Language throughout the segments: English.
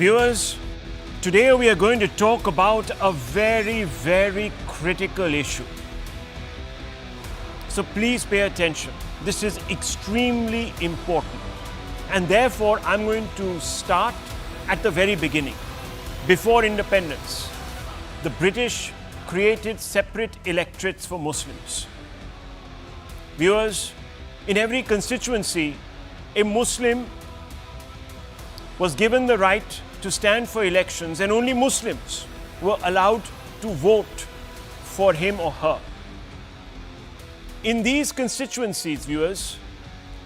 Viewers, today we are going to talk about a very, very critical issue. So please pay attention. This is extremely important. And therefore, I'm going to start at the very beginning. Before independence, the British created separate electorates for Muslims. Viewers, in every constituency, a Muslim was given the right to stand for elections, and only Muslims were allowed to vote for him or her. In these constituencies, viewers,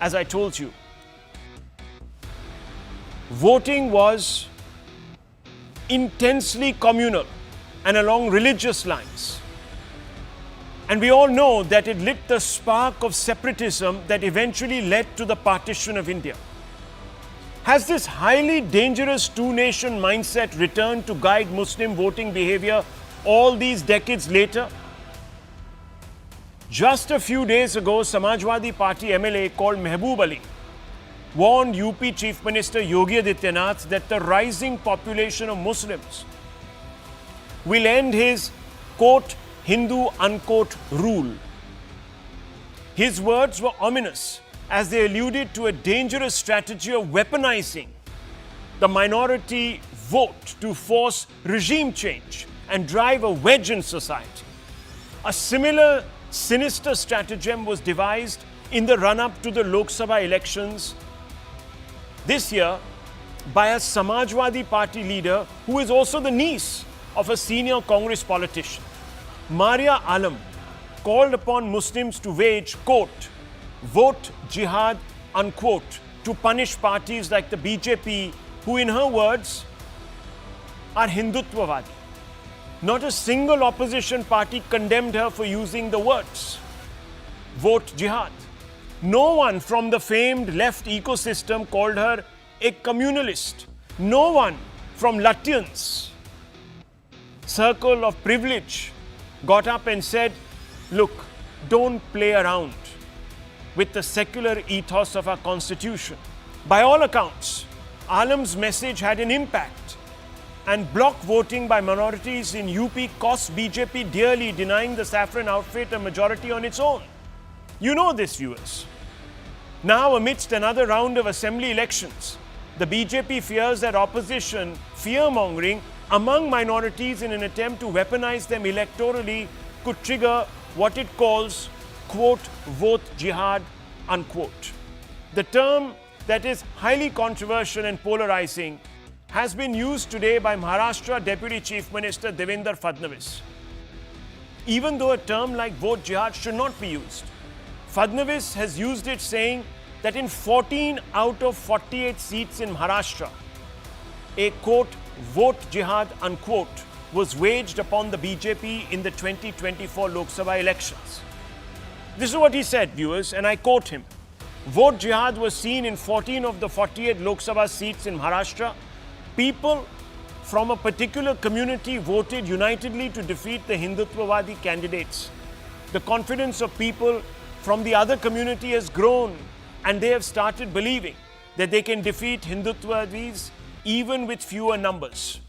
as I told you, voting was intensely communal and along religious lines. And we all know that it lit the spark of separatism that eventually led to the partition of India. Has this highly dangerous two-nation mindset returned to guide Muslim voting behavior all these decades later? Just a few days ago, Samajwadi Party MLA called Mehboob Ali warned UP Chief Minister Yogi Adityanath that the rising population of Muslims will end his, quote, Hindu, unquote, rule. His words were ominous as they alluded to a dangerous strategy of weaponizing the minority vote to force regime change and drive a wedge in society. A similar sinister stratagem was devised in the run-up to the Lok Sabha elections this year by a Samajwadi Party leader who is also the niece of a senior Congress politician. Maria Alam called upon Muslims to wage, quote, vote jihad, unquote, to punish parties like the BJP, who in her words are Hindutvawadi. Not a single opposition party condemned her for using the words vote jihad. No one from the famed left ecosystem called her a communalist. No one from Lutyens' circle of privilege got up and said, look, don't play around with the secular ethos of our constitution. By all accounts, Alam's message had an impact, and bloc voting by minorities in UP cost BJP dearly, denying the saffron outfit a majority on its own. You know this, viewers. Now, amidst another round of assembly elections, the BJP fears that opposition fear-mongering among minorities in an attempt to weaponize them electorally could trigger what it calls, quote, vote jihad, unquote. The term that is highly controversial and polarizing has been used today by Maharashtra Deputy Chief Minister Devendra Fadnavis. Even though a term like vote jihad should not be used, Fadnavis has used it, saying that in 14 out of 48 seats in Maharashtra, a, quote, vote jihad, unquote, was waged upon the BJP in the 2024 Lok Sabha elections. This is what he said, viewers, and I quote him. Vote jihad was seen in 14 of the 48 Lok Sabha seats in Maharashtra. People from a particular community voted unitedly to defeat the Hindutvawadi candidates. The confidence of people from the other community has grown, and they have started believing that they can defeat Hindutvadis even with fewer numbers.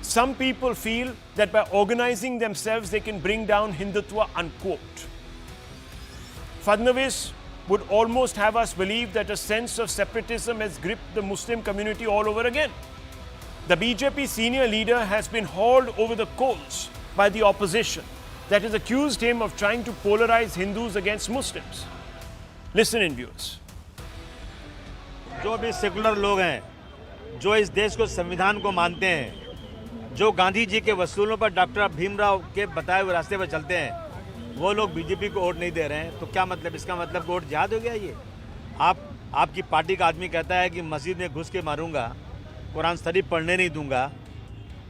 Some people feel that by organizing themselves, they can bring down Hindutva, unquote. Fadnavis would almost have us believe that a sense of separatism has gripped the Muslim community all over again. The BJP senior leader has been hauled over the coals by the opposition that has accused him of trying to polarize Hindus against Muslims. Listen in, viewers. जो भी secular लोग हैं, जो इस देश को संविधान को मानते हैं, जो गांधी जी के वसूलों पर डॉक्टर भीमराव के बताए हुए रास्ते पर चलते हैं, वो लोग बीजेपी को वोट नहीं दे रहे हैं। तो क्या मतलब, इसका मतलब वोट जिहाद हो गया ये? आपकी पार्टी का आदमी कहता है कि मस्जिद में घुस के मारूंगा, कुरान शरीफ पढ़ने नहीं दूंगा,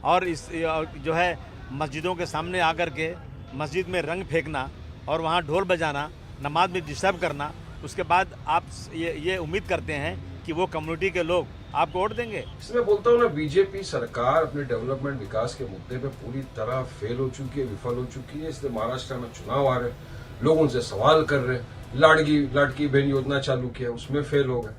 और इस जो है मस्जिदों के सामने आकर के मस्जिद में रंग फेंकना और वहाँ ढोल बजाना, नमाज में डिस्टर्ब करना, उसके बाद आप ये उम्मीद करते हैं कि वो कम्युनिटी के लोग आपको वोट देंगे? इसमें बोलता हूँ ना, बीजेपी सरकार अपने डेवलपमेंट विकास के मुद्दे पे पूरी तरह फेल हो चुकी है, विफल हो चुकी है। इसलिए महाराष्ट्र में चुनाव आ रहे, लोग उनसे सवाल कर रहे, लाड़की बहन योजना चालू किया, उसमें फेल हो गए।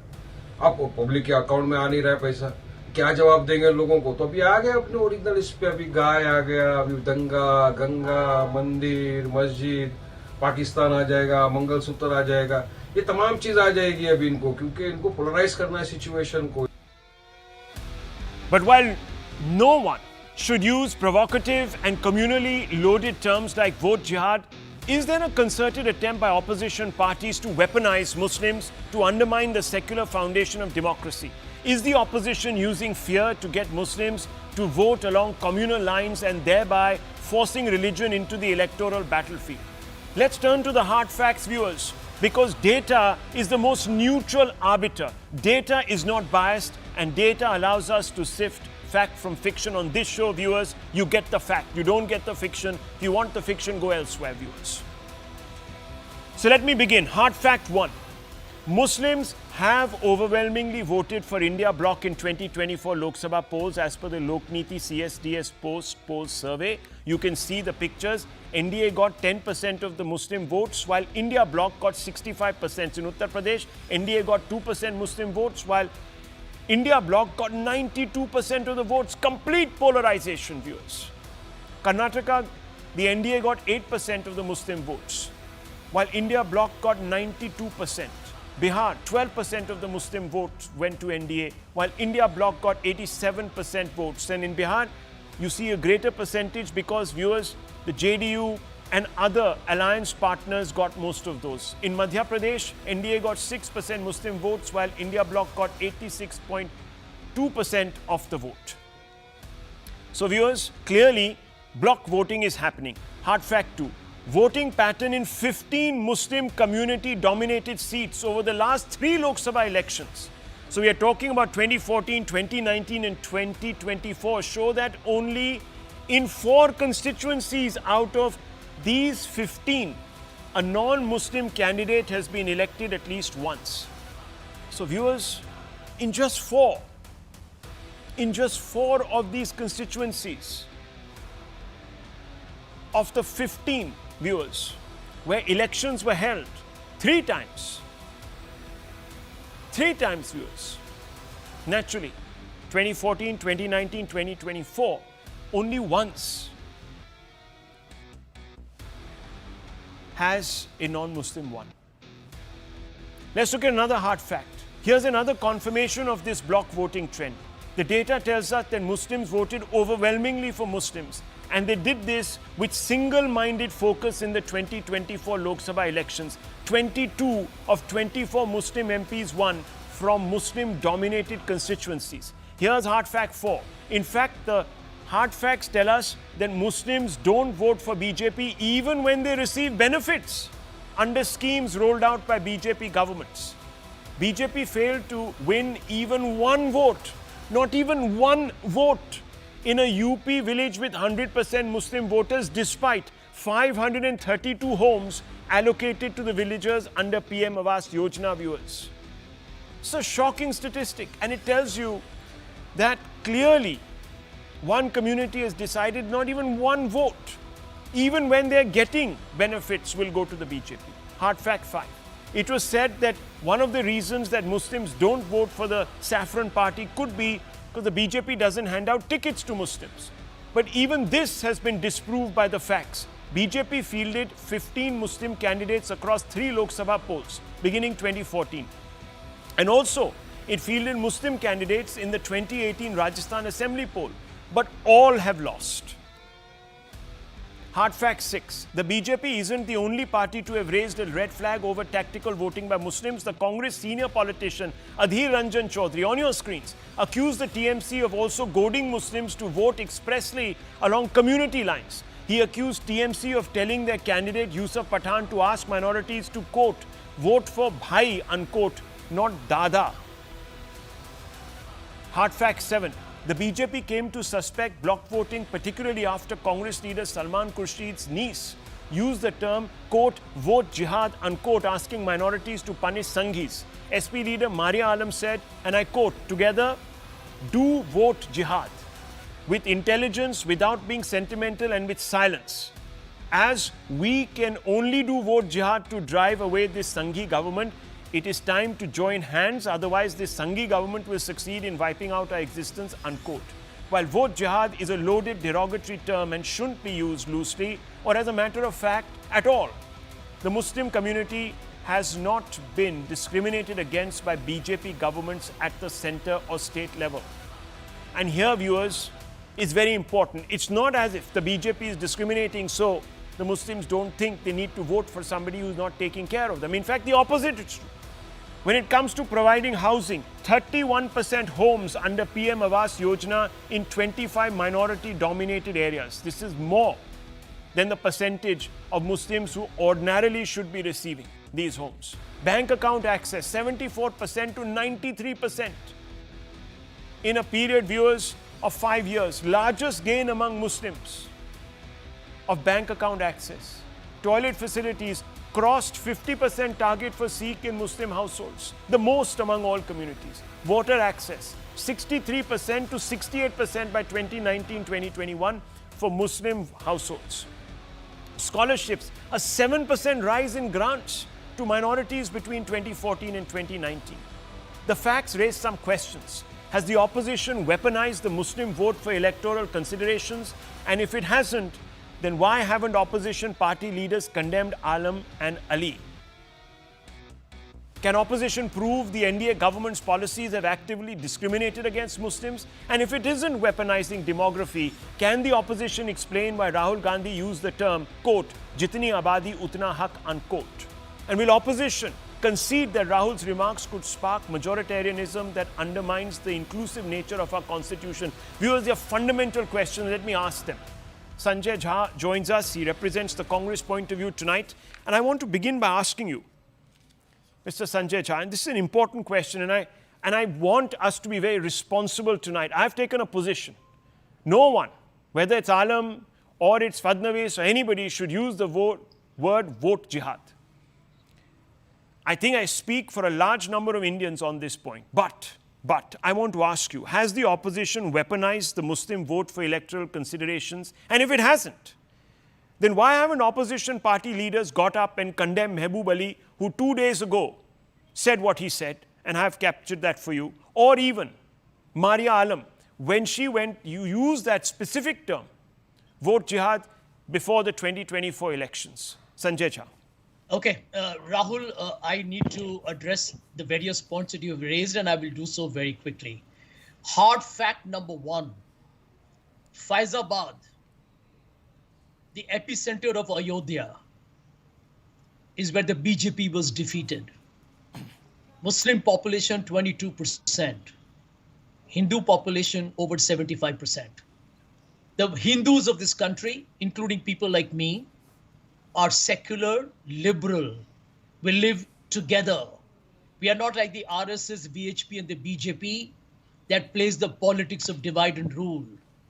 अब पब्लिक के अकाउंट में आ नहीं रहा है पैसा, क्या जवाब देंगे लोगों को? तो अभी आ गया अपने ओरिजिनल इस पे, अभी गाय आ गया, अभी दंगा, गंगा, मंदिर, मस्जिद, पाकिस्तान आ जाएगा, मंगलसूत्र आ जाएगा, ये तमाम चीज आ जाएगी अभी इनको, क्योंकि इनको पोलराइज करना है सिचुएशन को. But while no one should use provocative and communally loaded terms like vote jihad, is there a concerted attempt by opposition parties to weaponize Muslims to undermine the secular foundation of democracy? Is the opposition using fear to get Muslims to vote along communal lines and thereby forcing religion into the electoral battlefield? Let's turn to the hard facts, viewers, because data is the most neutral arbiter. Data is not biased, and data allows us to sift fact from fiction. On this show, viewers, you get the fact, you don't get the fiction. If you want the fiction, go elsewhere, viewers. So let me begin. Hard fact 1. Muslims have overwhelmingly voted for India bloc in 2024 Lok Sabha polls as per the Lokniti CSDS poll survey. You can see the pictures. NDA got 10% of the Muslim votes, while India bloc got 65%. In Uttar Pradesh, NDA got 2% Muslim votes, while India bloc got 92% of the votes. Complete polarization, viewers. Karnataka, the NDA got 8% of the Muslim votes, while India bloc got 92%. Bihar, 12% of the Muslim votes went to NDA, while India bloc got 87% votes. And in Bihar, you see a greater percentage because, viewers, the JDU and other alliance partners got most of those. In Madhya Pradesh, NDA got 6% Muslim votes, while India bloc got 86.2% of the vote. So, viewers, clearly bloc voting is happening. Hard fact 2. Voting pattern in 15 Muslim community dominated seats over the last 3 Lok Sabha elections. So we are talking about 2014, 2019 and 2024 show that only in 4 constituencies out of these 15, a non-Muslim candidate has been elected at least once. So viewers, in just 4 of these constituencies, of the 15, viewers, where elections were held 3 times, viewers. Naturally, 2014, 2019, 2024, only once has a non-Muslim won. Let's look at another hard fact. Here's another confirmation of this bloc voting trend. The data tells us that Muslims voted overwhelmingly for Muslims, and they did this with single-minded focus in the 2024 Lok Sabha elections. 22 of 24 Muslim MPs won from Muslim-dominated constituencies. Here's hard fact 4. In fact, the hard facts tell us that Muslims don't vote for BJP even when they receive benefits under schemes rolled out by BJP governments. BJP failed to win even one vote, not even one vote, in a UP village with 100% Muslim voters, despite 532 homes allocated to the villagers under PM Awas Yojana, viewers. It's a shocking statistic, and it tells you that clearly one community has decided not even one vote, even when they're getting benefits, will go to the BJP. Hard fact 5. It was said that one of the reasons that Muslims don't vote for the Saffron Party could be because the BJP doesn't hand out tickets to Muslims. But even this has been disproved by the facts. BJP fielded 15 Muslim candidates across 3 Lok Sabha polls beginning 2014. And also, it fielded Muslim candidates in the 2018 Rajasthan Assembly poll. But all have lost. Hard fact 6. The BJP isn't the only party to have raised a red flag over tactical voting by Muslims. The Congress senior politician Adhir Ranjan Chaudhary, on your screens, accused the TMC of also goading Muslims to vote expressly along community lines. He accused TMC of telling their candidate Yusuf Pathan to ask minorities to, quote, vote for Bhai, unquote, not Dada. Hard fact 7. The BJP came to suspect bloc voting, particularly after Congress leader Salman Khurshid's niece used the term, quote, vote jihad, unquote, asking minorities to punish Sanghis. SP leader Maria Alam said, and I quote, together, do vote jihad. With intelligence, without being sentimental, and with silence. As we can only do vote jihad to drive away this Sanghi government, It is time to join hands, otherwise this Sanghi government will succeed in wiping out our existence, unquote. While vote jihad is a loaded derogatory term and shouldn't be used loosely or as a matter of fact at all, the Muslim community has not been discriminated against by BJP governments at the center or state level. And here, viewers, it's very important. It's not as if the BJP is discriminating so the Muslims don't think they need to vote for somebody who's not taking care of them. In fact, the opposite is true. When it comes to providing housing, 31% homes under PM Awas Yojana in 25 minority-dominated areas. This is more than the percentage of Muslims who ordinarily should be receiving these homes. Bank account access, 74% to 93%. In a period, viewers, of 5 years. Largest gain among Muslims of bank account access. Toilet facilities crossed 50% target for Sikh in Muslim households, the most among all communities. Voter access, 63% to 68% by 2019-2021 for Muslim households. Scholarships, a 7% rise in grants to minorities between 2014 and 2019. The facts raise some questions. Has the opposition weaponized the Muslim vote for electoral considerations? And if it hasn't, then why haven't opposition party leaders condemned Alam and Ali? Can opposition prove the NDA government's policies have actively discriminated against Muslims? And if it isn't weaponizing demography, can the opposition explain why Rahul Gandhi used the term, quote, jitni abadi utna haq, unquote? And will opposition concede that Rahul's remarks could spark majoritarianism that undermines the inclusive nature of our constitution? Viewers, they are fundamental questions. Let me ask them. Sanjay Jha joins us. He represents the Congress point of view tonight. And I want to begin by asking you, Mr. Sanjay Jha, and this is an important question, and I want us to be very responsible tonight. I've taken a position. No one, whether it's Alam or it's Fadnavis or anybody, should use the word vote jihad. I think I speak for a large number of Indians on this point. But I want to ask you, has the opposition weaponized the Muslim vote for electoral considerations? And if it hasn't, then why haven't opposition party leaders got up and condemned Mehboob Ali, who 2 days ago said what he said, and I have captured that for you, or even Maria Alam, when she went, you used that specific term, vote jihad, before the 2024 elections? Sanjay Jha. Okay, Rahul, I need to address the various points that you have raised, and I will do so very quickly. Hard fact number one, Faizabad, the epicenter of Ayodhya, is where the BJP was defeated. Muslim population 22%, Hindu population over 75%. The Hindus of this country, including people like me, are secular, liberal. We live together. We are not like the RSS, VHP and the BJP that plays the politics of divide and rule.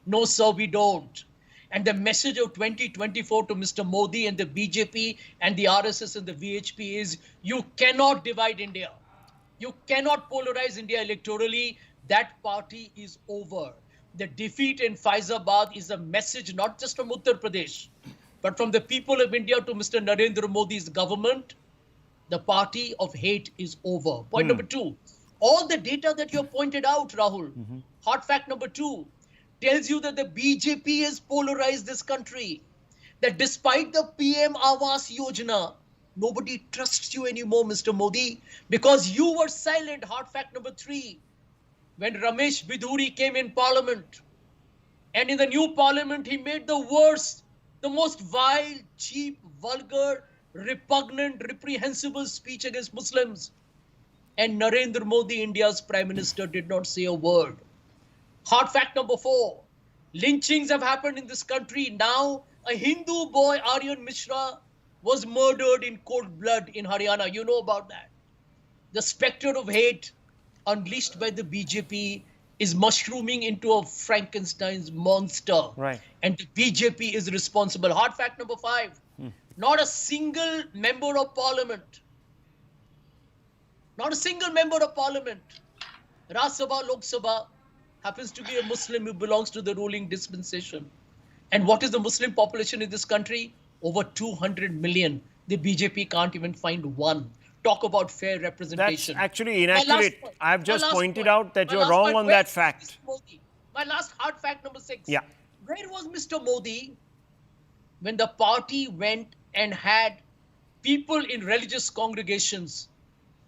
No, sir, we don't. And the message of 2024 to Mr. Modi and the BJP and the RSS and the VHP is, you cannot divide India. You cannot polarize India electorally. That party is over. The defeat in Faizabad is a message not just from Uttar Pradesh, but from the people of India to Mr. Narendra Modi's government. The party of hate is over. Point number two, all the data that you have pointed out, Rahul, hard fact number two, tells you that the BJP has polarized this country. That despite the PM Awas Yojana, nobody trusts you anymore, Mr. Modi, because you were silent. Hard fact number three, when Ramesh Bidhuri came in parliament, and in the new parliament, he made the worst, the most vile, cheap, vulgar, repugnant, reprehensible speech against Muslims. And Narendra Modi, India's Prime Minister, did not say a word. Hard fact number four, lynchings have happened in this country. Now, a Hindu boy, Aryan Mishra, was murdered in cold blood in Haryana. You know about that. The spectre of hate unleashed by the BJP is mushrooming into a Frankenstein's monster. Right. And the BJP is responsible. Hard fact number five, not a single member of parliament, not a single member of parliament, Rajya Sabha, Lok Sabha, happens to be a Muslim who belongs to the ruling dispensation. And what is the Muslim population in this country? Over 200 million. The BJP can't even find one. talk about fair That's representation. actually My last inaccurate. point. I've My just last pointed point. out that My you're last wrong point. on Where that was fact. Mr. Modi? My last hard fact number 6. Yeah. Where was Mr. Modi when the party went and had people in religious congregations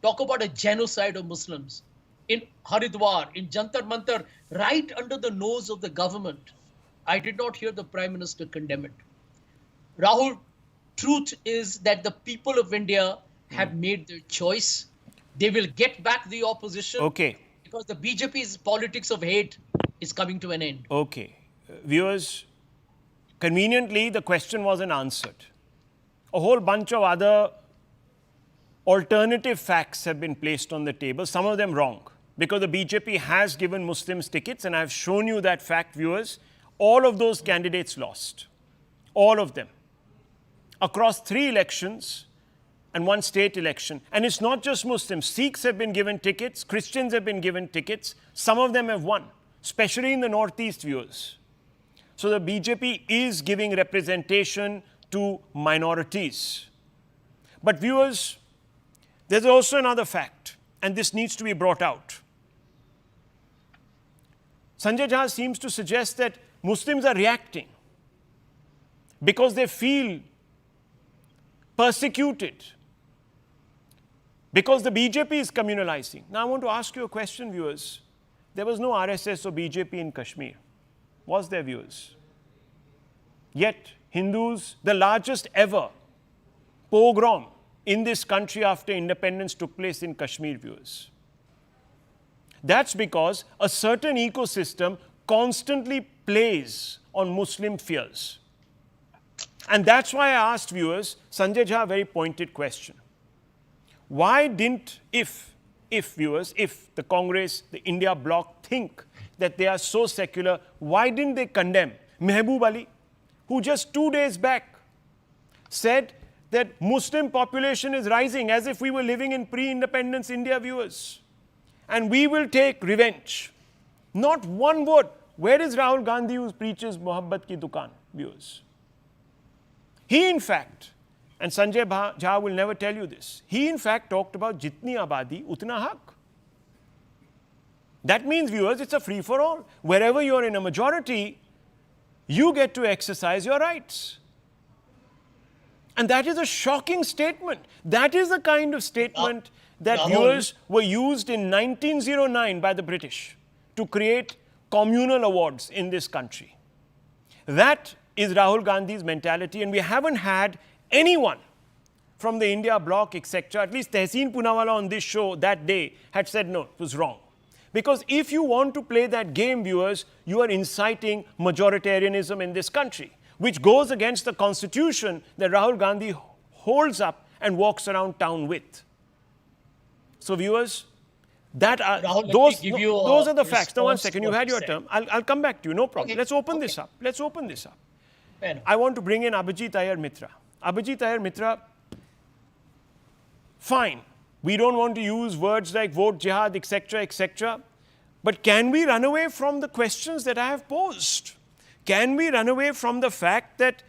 talk about a genocide of Muslims in Haridwar, in Jantar Mantar, right under the nose of the government? I did not hear the Prime Minister condemn it. Rahul, truth is that the people of India have made their choice. They will get back the opposition. Okay. Because the BJP's politics of hate is coming to an end. Okay. Viewers, conveniently, the question wasn't answered. A whole bunch of other alternative facts have been placed on the table, some of them wrong, because the BJP has given Muslims tickets, and I've shown you that fact, viewers. All of those candidates lost. All of them. Across 3 elections and 1 state election. And it's not just Muslims. Sikhs have been given tickets, Christians have been given tickets. Some of them have won, especially in the Northeast, viewers. So the BJP is giving representation to minorities. But viewers, there's also another fact, and this needs to be brought out. Sanjay Jha seems to suggest that Muslims are reacting because they feel persecuted, because the BJP is communalizing. Now, I want to ask you a question, viewers. There was no RSS or BJP in Kashmir. Was there, viewers? Yet, Hindus, the largest ever pogrom in this country after independence took place in Kashmir, viewers. That's because a certain ecosystem constantly plays on Muslim fears. And that's why I asked viewers, Sanjay Jha, a very pointed question. Why didn't, if the Congress, the India bloc think that they are so secular, why didn't they condemn Mehboob Ali, who just 2 days back said that Muslim population is rising as if we were living in pre-independence India, viewers. And we will take revenge. Not one word. Where is Rahul Gandhi who preaches Mohabbat ki dukaan, viewers? He, in fact, and Sanjay Jha will never tell you this, he, in fact, talked about jitni abadi, utna haq. That means, viewers, it's a free-for-all. Wherever you're in a majority, you get to exercise your rights. And that is a shocking statement. That is the kind of statement that viewers were used in 1909 by the British to create communal awards in this country. That is Rahul Gandhi's mentality, and we haven't had anyone from the India bloc, etc. At least Tehseen Poonawalla on this show that day had said no, it was wrong. Because if you want to play that game, viewers, you are inciting majoritarianism in this country, which goes against the constitution that Rahul Gandhi holds up and walks around town with. So, viewers, that are, Rahul, those are the facts. Now, one second, you had your said. term. I'll come back to you, no problem. Okay. Let's open this up. Let's open this up. Fair enough. I want to bring in Abhijit Iyer Mitra. Abhijit Iyer Mitra, fine. We don't want to use words like vote jihad, etc., etc. But can we run away from the questions that I have posed? Can we run away from the fact that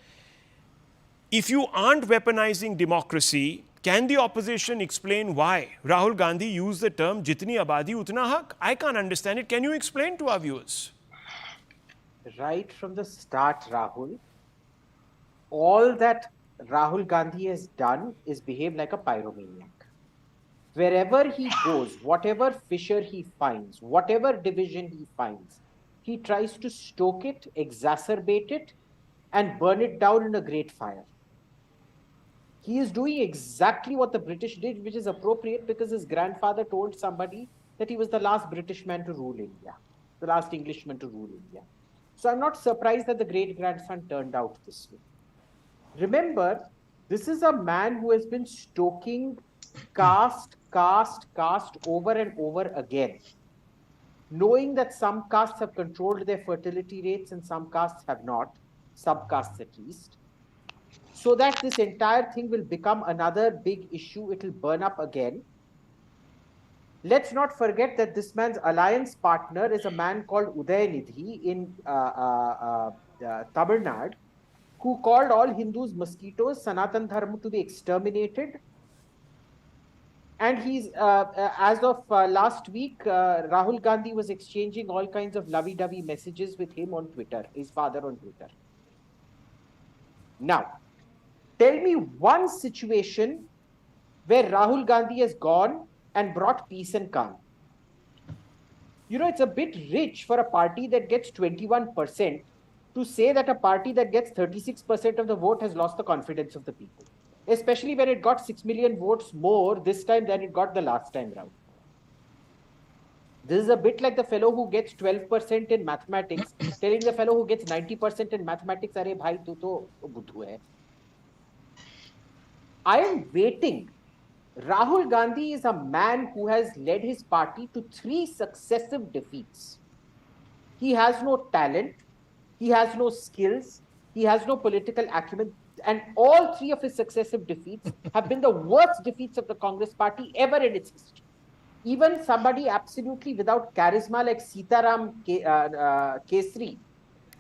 if you aren't weaponizing democracy, can the opposition explain why Rahul Gandhi used the term jitni abadi utna haq? I can't understand it. Can you explain to our viewers? Right from the start, Rahul, all that Rahul Gandhi has done is behave like a pyromaniac. Wherever he goes, whatever fissure he finds, whatever division he finds, he tries to stoke it, exacerbate it, and burn it down in a great fire. He is doing exactly what the British did, which is appropriate because his grandfather told somebody that he was the last British man to rule India, the last Englishman to rule India. So I'm not surprised that the great-grandson turned out this way. Remember, this is a man who has been stoking caste over and over again, knowing that some castes have controlled their fertility rates and some castes have not, subcastes at least, so that this entire thing will become another big issue. It will burn up again. Let's not forget that this man's alliance partner is a man called Udayanidhi in Tamil Nadu, who called all Hindus mosquitoes, Sanatan Dharma to be exterminated, And he's, as of last week, Rahul Gandhi was exchanging all kinds of lovey-dovey messages with him on Twitter, his father on Twitter. Now, tell me one situation where Rahul Gandhi has gone and brought peace and calm. You know, it's a bit rich for a party that gets 21% to say that a party that gets 36% of the vote has lost the confidence of the people, especially when it got 6 million votes more this time than it got the last time round. This is a bit like the fellow who gets 12% in mathematics, telling the fellow who gets 90% in mathematics, "Arey bhai, tu to buddhu hai." I am waiting. Rahul Gandhi is a man who has led his party to 3 successive defeats. He has no talent, he has no skills, he has no political acumen, and all 3 of his successive defeats have been the worst defeats of the Congress party ever in its history. Even somebody absolutely without charisma like Sitaram Kesri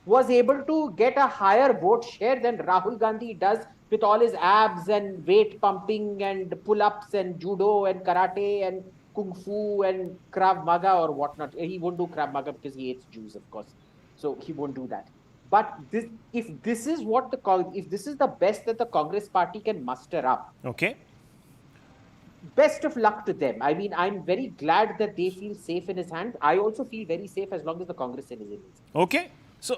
was able to get a higher vote share than Rahul Gandhi does with all his abs and weight pumping and pull-ups and judo and karate and kung fu and Krav Maga or whatnot. He won't do Krav Maga because he hates Jews, of course. So he won't do that. But if this is the best that the Congress party can muster up, Okay. best of luck to them. I mean, I'm very glad that they feel safe in his hands. I also feel very safe as long as the Congress is in his hands. Okay. So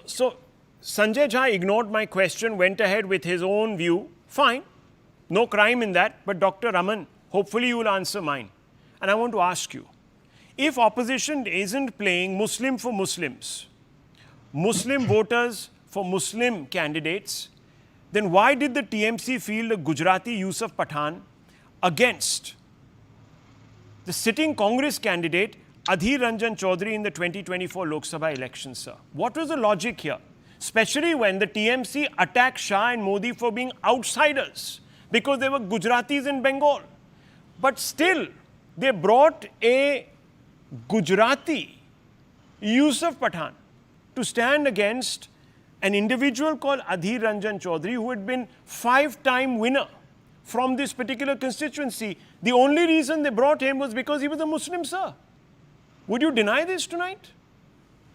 Sanjay Jha ignored my question, went ahead with his own view. Fine. No crime in that. But Dr. Raman, hopefully you will answer mine. And I want to ask you, if opposition isn't playing Muslim for Muslims, Muslim voters for Muslim candidates, then why did the TMC field a Gujarati Yusuf Pathan against the sitting Congress candidate Adhir Ranjan Chaudhary in the 2024 Lok Sabha elections, sir? What was the logic here? Especially when the TMC attacked Shah and Modi for being outsiders because they were Gujaratis in Bengal. But still, they brought a Gujarati, Yusuf Pathan, to stand against an individual called Adhir Ranjan Chaudhary, who had been 5-time winner from this particular constituency. The only reason they brought him was because he was a Muslim, sir. Would you deny this tonight?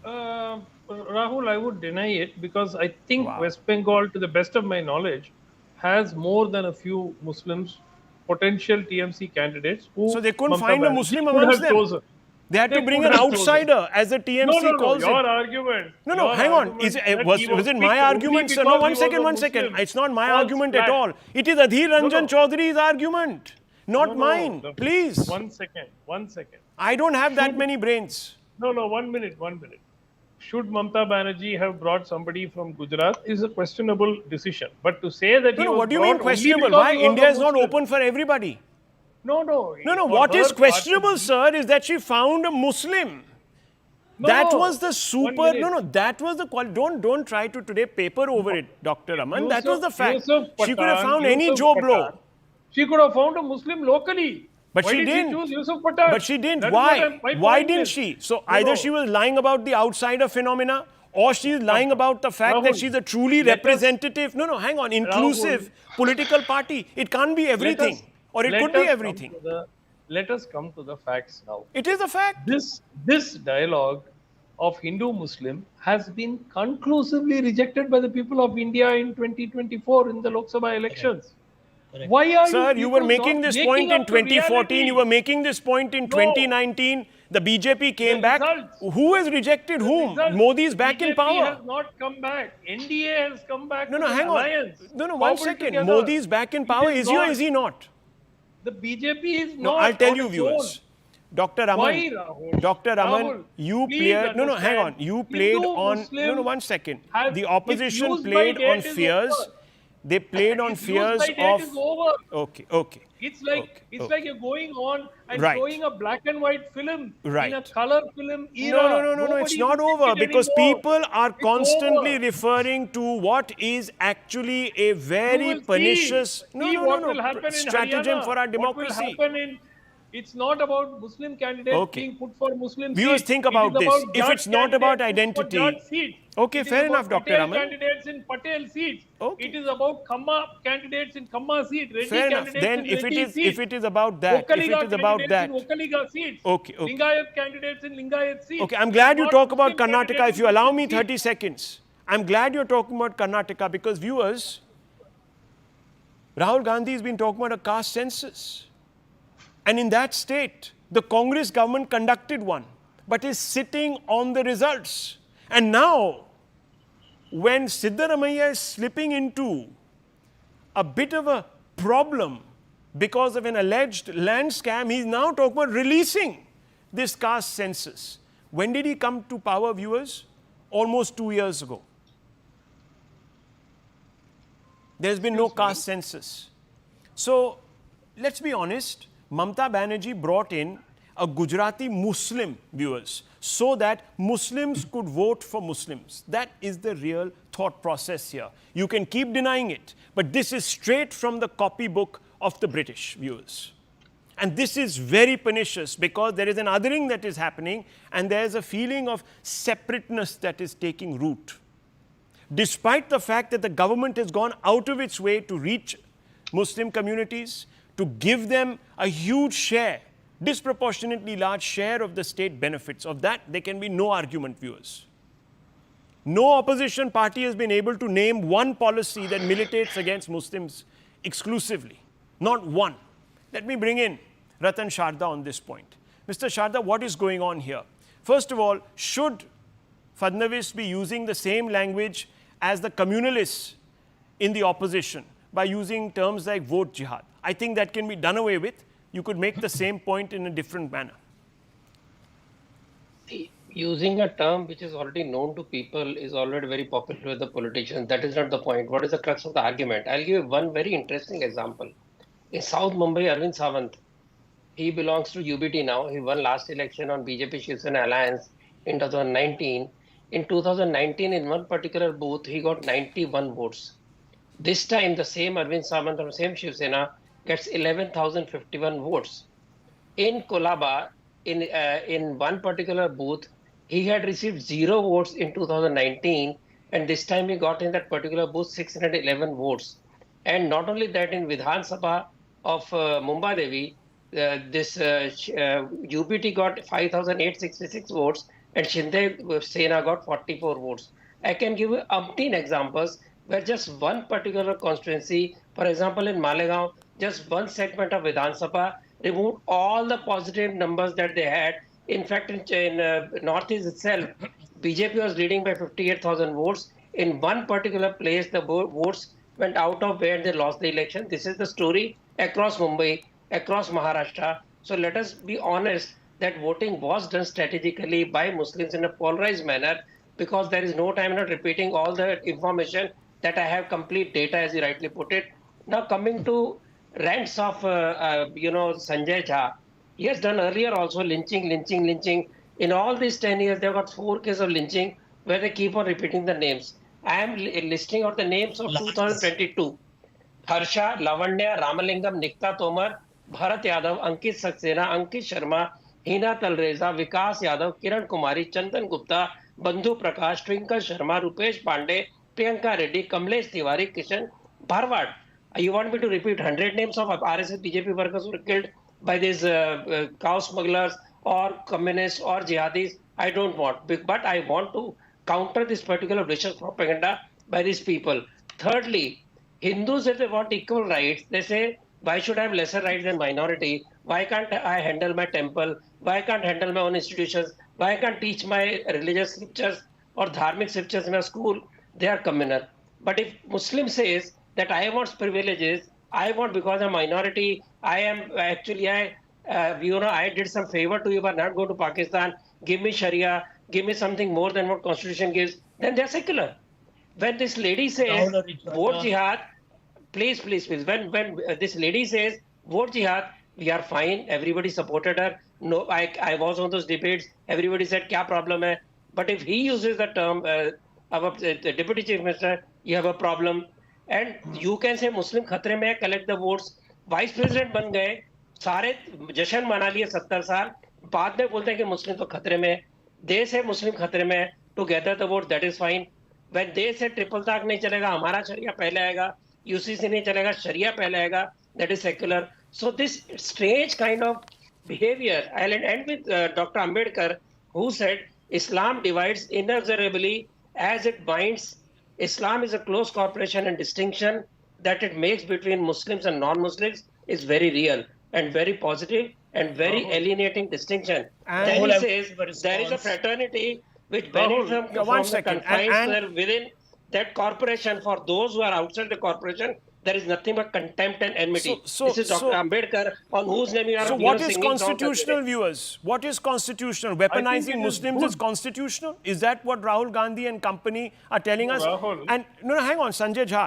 Rahul, I would deny it because I think Wow. West Bengal, to the best of my knowledge, has more than a few Muslims, potential TMC candidates who So they couldn't Mamata find a Banerjee Muslim could amongst have them. chosen. They had to They bring could an have chosen. outsider, as the TMC No, calls your it. argument. No, your hang on. argument that Was he it picked my only argument, sir? No, because one he second, was a one second. Muslim. It's not my False argument at flag. all. It is Adhir Ranjan no. Chaudhary's argument, not No, mine. no. Please. One second. I don't have that many brains. No, 1 minute. Should Mamata Banerjee have brought somebody from Gujarat is a questionable decision. But to say that No, what do you mean questionable? Why? India is not open for everybody. No. No. What is questionable, sir, is that she found a Muslim. That was the super. No. That was the quality. Don't try to today paper over it, Dr. Raman. That was the fact. She could have found any Joe Blow. She could have found a Muslim locally. But Why she did didn't. She choose Yusuf Pathan? But she didn't. That is Why? what my Why point didn't is. she? So No, either no. she was lying about the outsider phenomena, or she's lying about the fact that Rahul, she's a truly let us- representative. No. Hang on. Inclusive political party. It can't be everything, or it Let could be us come everything. Let us come to the facts now. It is a fact. This dialogue of Hindu-Muslim has been conclusively rejected by the people of India in 2024 in the Lok Sabha elections. Correct. Why are Sir, you were people making not this waking point in up to 2014. reality? You were making this point in 2019. The BJP came The back. results. Who has rejected whom? Results. Modi is back in BJP power. has not come back. NDA has come back. No, with an hang on. alliance. No, one Cobbled second. together. Modi is back in It power. is Is he or not. is he not? The BJP is No, not. I'll tell on you, its viewers. own. Dr. Why, Raman, Rahul? Dr. Raman, Rahul, you please played. No, hang on. understand. You played Hindu, on. Muslim No, one second. have- The if opposition use by played date on is fears. over. They played on Its use fears by date of. is over. Okay. It's like Okay. like you're going on and Right. showing a black and white film Right. in a color film era. No. It's Nobody not will over take it because anymore. people are It's constantly over. referring to what is actually a You very will pernicious see what will happen in stratagem Haryana, for our What will democracy. happen It's not about Muslim candidates Okay. being put for Muslim Viewers, seats. think It about is this. about If Jat it's not about candidates put for identity- Jat seats. Okay, It is fair about enough, Dr. Patel Raman. candidates in Patel seats. Okay. It is about Khamma candidates in Khamma seat. Reddy Fair enough. candidates Then in if Reddy seats. it is about that, if Okaliga it is about candidates that. in Okaliga seats. Okay, okay. Lingayat candidates in Lingayat seats. Okay, I'm glad you Not talk about Muslim Karnataka. candidates If you in allow Muslim me seats. 30 seconds. I'm glad you're talking about Karnataka because viewers, Rahul Gandhi has been talking about a caste census. And in that state, the Congress government conducted one, but is sitting on the results. And now, when Siddaramaiah is slipping into a bit of a problem because of an alleged land scam, he's now talking about releasing this caste census. When did he come to power, viewers? Almost 2 years ago. There's been no caste census. So, let's be honest, Mamata Banerjee brought in a Gujarati Muslim, viewers, so that Muslims could vote for Muslims. That is the real thought process here. You can keep denying it, but this is straight from the copybook of the British, viewers. And this is very pernicious because there is an othering that is happening and there is a feeling of separateness that is taking root. Despite the fact that the government has gone out of its way to reach Muslim communities, to give them a huge share, disproportionately large share of the state benefits. Of that, there can be no argument, viewers. No opposition party has been able to name one policy that militates against Muslims exclusively. Not one. Let me bring in Ratan Sharda on this point. Mr. Sharda, what is going on here? First of all, should Fadnavis be using the same language as the communalists in the opposition by using terms like vote jihad? I think that can be done away with. You could make the same point in a different manner. See, using a term which is already known to people is already very popular with the politicians. That is not the point. What is the crux of the argument? I'll give you one very interesting example. In South Mumbai, Arvind Sawant, he belongs to UBT now. He won last election on BJP Shiv Sena alliance in 2019. In 2019, in one particular booth, he got 91 votes. This time, the same Arvind Sawant from same Shiv Sena gets 11,051 votes. In Kolaba, in one particular booth, he had received 0 votes in 2019, and this time he got in that particular booth 611 votes. And not only that, in Vidhan Sabha of Mumbai Devi, this UBT got 5,866 votes, and Shinde Sena got 44 votes. I can give you umpteen examples where just one particular constituency, for example, in Malegaon, just one segment of Vidhan Sabha removed all the positive numbers that they had. In fact, in Northeast itself, BJP was leading by 58,000 votes. In one particular place, the votes went out of where they lost the election. This is the story across Mumbai, across Maharashtra. So let us be honest that voting was done strategically by Muslims in a polarized manner, because there is no time in repeating all the information that I have complete data, as you rightly put it. Now coming to rants of Sanjay Jha, he has done earlier also lynching. In all these 10 years, they've got 4 cases of lynching where they keep on repeating the names. I am listing out the names of 2022. Harsha, Lavanya, Ramalingam, Nikta Tomar, Bharat Yadav, Ankit Saxena, Ankit Sharma, Hina Talreza, Vikas Yadav, Kiran Kumari, Chandan Gupta, Bandhu Prakash, Twinkle Sharma, Rupesh Pandey, Priyanka Reddy, Kamlesh Tiwari, Kishan Bharwad. You want me to repeat 100 names of RSS BJP workers who were killed by these cow smugglers or communists or jihadis? I don't want. But I want to counter this particular vicious propaganda by these people. Thirdly, Hindus, if they want equal rights, they say, why should I have lesser rights than minority? Why can't I handle my temple? Why can't I handle my own institutions? Why I can't teach my religious scriptures or dharmic scriptures in my school? They are communal. But if Muslim says that I want privileges, I want because I'm a minority, I am actually, I did some favor to you by not going to Pakistan, give me Sharia, give me something more than what Constitution gives, then they're secular. When this lady says, vote jihad, please. When this lady says, vote jihad, we are fine. Everybody supported her. No, I was on those debates. Everybody said, kya problem hai? But if he uses the term, the Deputy Chief Minister, you have a problem. And you can say Muslim khatre mein, collect the votes. Vice President ban gaye. सारे जश्न मना लिए 70 साल, बाद में बोलते हैं कि मुस्लिम तो खतरे में है, देश है मुस्लिम खतरे में है, together the vote, that is fine. When देश है ट्रिपल तलाक नहीं चलेगा, हमारा शरिया पहले आएगा, यूसीसी नहीं चलेगा, शरिया पहले आएगा, that is secular. So this strange kind of behavior. I'll end with Dr. Ambedkar, who said Islam divides inexorably as it binds. Islam is a close cooperation, and distinction that it makes between Muslims and non-Muslims is very real and very positive and very alienating distinction. And then he says there is a fraternity which benefits from the confines within that corporation. For those who are outside the corporation, there is nothing but contempt and enmity. This is Dr. Ambedkar, on whose name you are. So what is constitutional, viewers? What is constitutional? Weaponizing Muslims is constitutional? Is that what Rahul Gandhi and company are telling us? Rahul. And no, hang on, Sanjay Jha.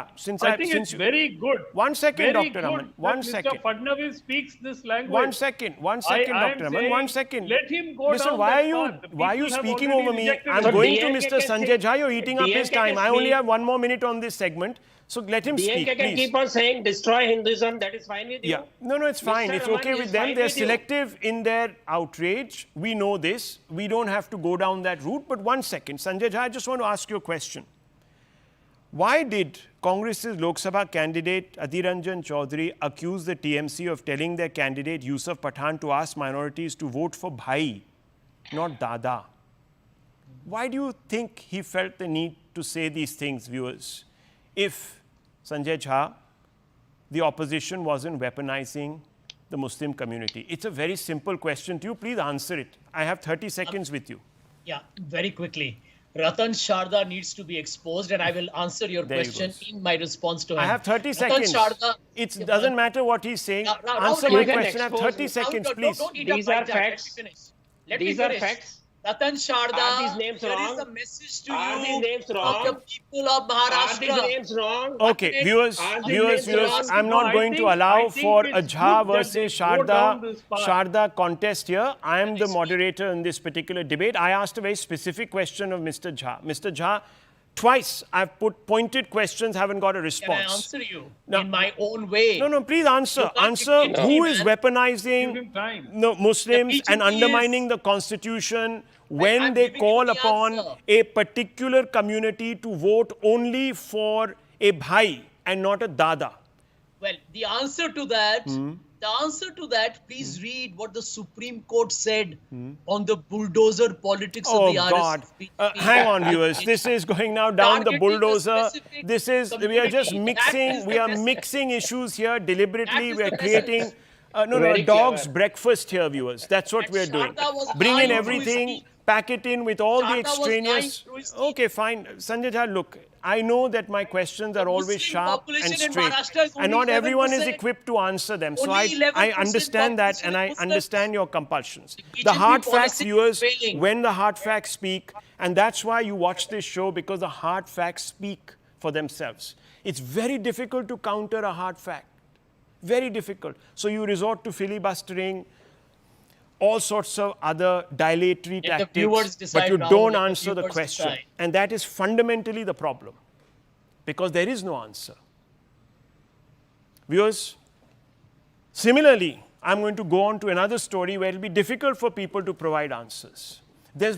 I think it's very good. One second, very Dr. good Raman. One that second. Mr. Fadnavis speaks this language. One second, Dr. Raman. One second. Let him go Listen, down why that are you path. why are you People have speaking already over me? rejected I'm it. going to DNK Mr. can Sanjay say- Jha. You're eating up his DNK time. can I only speak. have 1 more minute on this segment. So let him speak, DNK can please. keep on saying destroy Hinduism, that is fine with you. Yeah. No, it's fine. Mr. It's Raman okay is with them. fine They're with you. selective in their outrage. We know this. We don't have to go down that route. But one second, Sanjay Jha, I just want to ask you a question. Why did Congress's Lok Sabha candidate Adhir Ranjan Chaudhary accuse the TMC of telling their candidate Yusuf Pathan to ask minorities to vote for Bhai, not Dada? Why do you think he felt the need to say these things, viewers? If Sanjay Jha, the opposition wasn't weaponizing the Muslim community. It's a very simple question to you. Please answer it. I have 30 seconds with you. Yeah, very quickly. Ratan Sharda needs to be exposed, and I will answer your There he question goes. in my response to him. I have 30 Ratan seconds. Sharda, It doesn't matter what he's saying. Rahul, Answer you my can question. I have 30 expose- seconds, Don't please. eat up These like are that. facts. Let me finish. Let These me are finish. facts. Ratan Sharda, Are these names there wrong? is a message to Are you these names of wrong? the people of Are these Maharashtra. names wrong? Okay, viewers, Are these viewers, names wrong? I'm No, not I going to think- allow I think for a it's Jha good that versus they go down this path. Sharda contest here. I am the moderator in this particular debate. I asked a very specific question of Mr. Jha. Mr. Jha, twice I've put pointed questions, haven't got a Can I response. answer you No. in my own way? No, please answer. You can't Answer dictate who me, is man. weaponizing Give him time. Muslims The and BJP undermining is- the constitution when I'm they giving you call the upon answer. a particular community to vote only for a bhai and not a dada. Well, the answer to that, please read what the Supreme Court said on the bulldozer politics Oh of the God! RSS. Hang on, viewers. This is going now down the Targeting a bulldozer. specific This is we are just community. That mixing. is We the are message. mixing issues here deliberately. That is We are the creating. message. Very A dog's clever. breakfast here, viewers. That's what And we're doing. Sharda was Bring in lying through his everything, teeth. pack it in with all the Sharda was lying extraneous. through his teeth. Okay, fine. Sanjay Jha, look, I know that my questions are always Muslim sharp population and in straight, Maharashtra is and only not everyone is 11%. equipped to answer them. So Only I 11% understand that, and I population is Muslims. understand your compulsions. The The hard BJP facts, policy is viewers, failing. when the hard facts speak, and that's why you watch this show, because the hard facts speak for themselves. It's very difficult to counter a hard fact. Very difficult. So you resort to filibustering, all sorts of other dilatory Let the viewers tactics, decide, but you Rahul, don't let the answer the viewers question. decide. And that is fundamentally the problem, because there is no answer. Viewers, similarly, I'm going to go on to another story where it will be difficult for people to provide answers. There's